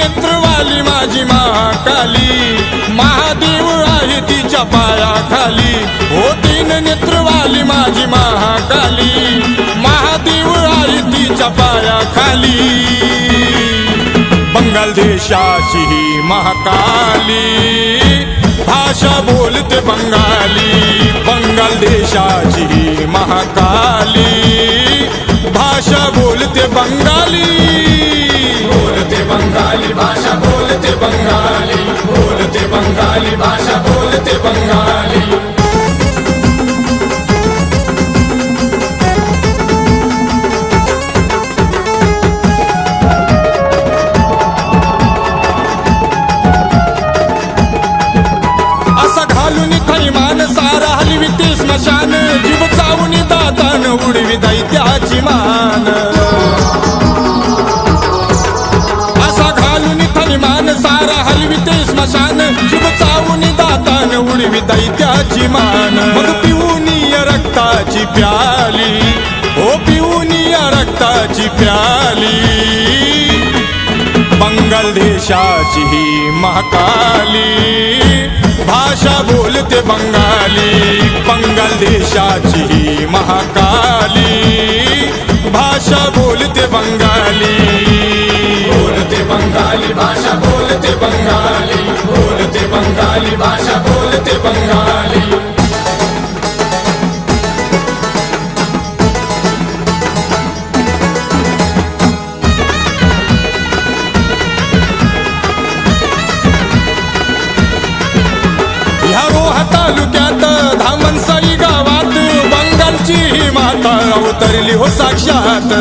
नेत्रवाली माझी महाकाली, महादेव आहे तिच्या पायाखाली. हो तीन नेत्रवाली माझी महाकाली, महादेव आहे तिच्या पायाखाली. बंगाल देशाची ही महाकाली, भाषा बोलते बंगाली. बंगाल देशाची ही महाकाली, भाषा बोलते बंगाली. बोलते बंगाली भाषा बोलते बंगाली, बोलते बंगाली भाषा बोलते बंगाली. असा घालून थैमान सारा हलविते स्मशान, जीव चावून दातान उडवी दैत्याची मान. असा घालून थैमान सारा हलविते स्मशान, जीव चावून दातान उडवी दैत्याची मान. मग पिऊन या रक्ताची प्याली, ओ पिऊन या रक्ताची प्याली. बंगाल देशाची ही महाकाली, भाषा बोलते बंगाली. बंगाल देशाची ही महाकाली, भाषा बोलते बंगाली. बोलते बंगाली भाषा बोलते बंगाली, बोलते बंगाली भाषा बोलते बंगाली. ह्या रोहा तालुक्यात धामणसाई गावात, बंगालची ही माता अवतरली हो साक्षात.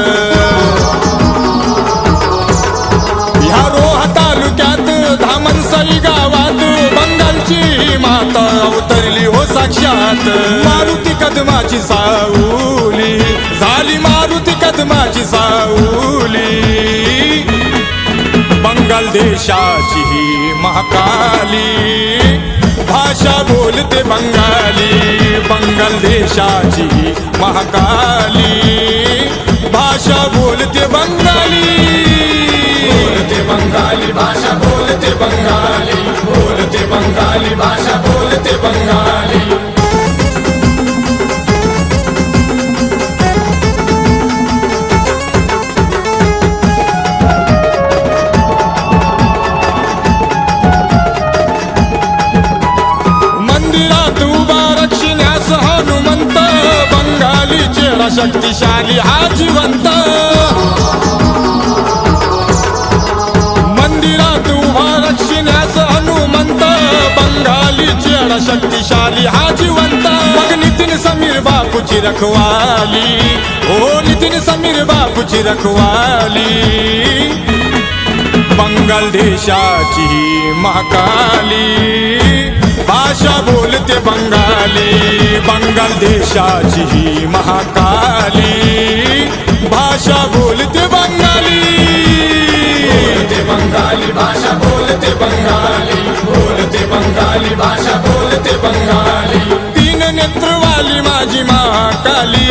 ह्या रोहा तालुक्यात धामणसाई गावात, बंगालची ही माता अवतरली हो साक्षात. मारुती कदमाची सावली झाली, मारुती कदमाची सावली. बंगाल देशाची ही महाकाली, भाषा बोलते बंगाली. बंगाल देशाची महाकाली, भाषा बोलते बंगाली. बोलते बंगाली भाषा बोलते बंगाली, बोलते बंगाली भाषा बोलते बंगाली. मंदिरात उभा रक्षिण्यास हनुमंत, बंगाली चेहरा शक्तिशाली हा जिवंत. मंदिरात उभा रक्षिण्यास हनुमंत, बंगाली चेहरा शक्तिशाली हा जिवंत. मग नितीन समीर बापूची रखवाली, ओ नितीन समीर बापूची रखवाली. बंगाल देशाची महाकाली, भाषा बोलते बंगाली. बंगाल देशाची महाकाली, भाषा बोलते बंगाली. बोलते बंगाली भाषा बोलते बंगाली, बोलते बंगाली भाषा बोलते बंगाली. तीन नेत्रवाली माझी महाकाली,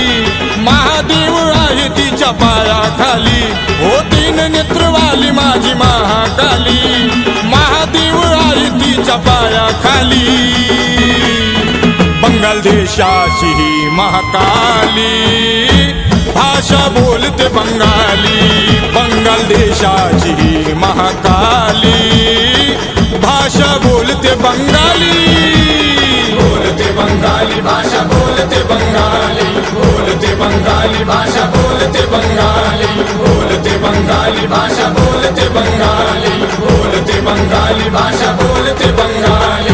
महादेव आहे तिच्या पायाखाली. हो तीन नेत्रवाली माझी महाकाली, महादेव आहे तिच्या पायाखाली. बंगाल देशाची ही महाकाली, भाषा बोलते बंगाली. बंगाल देशाची ही महाकाली, भाषा बोलते बंगाली. बोलते बंगाली भाषा बोलते बंगाली, बोलते बंगाली भाषा बोलते बंगाली. बोलते बंगाली भाषा बोलते बंगाली, बोलते बंगाली भाषा बोलते बंगाली.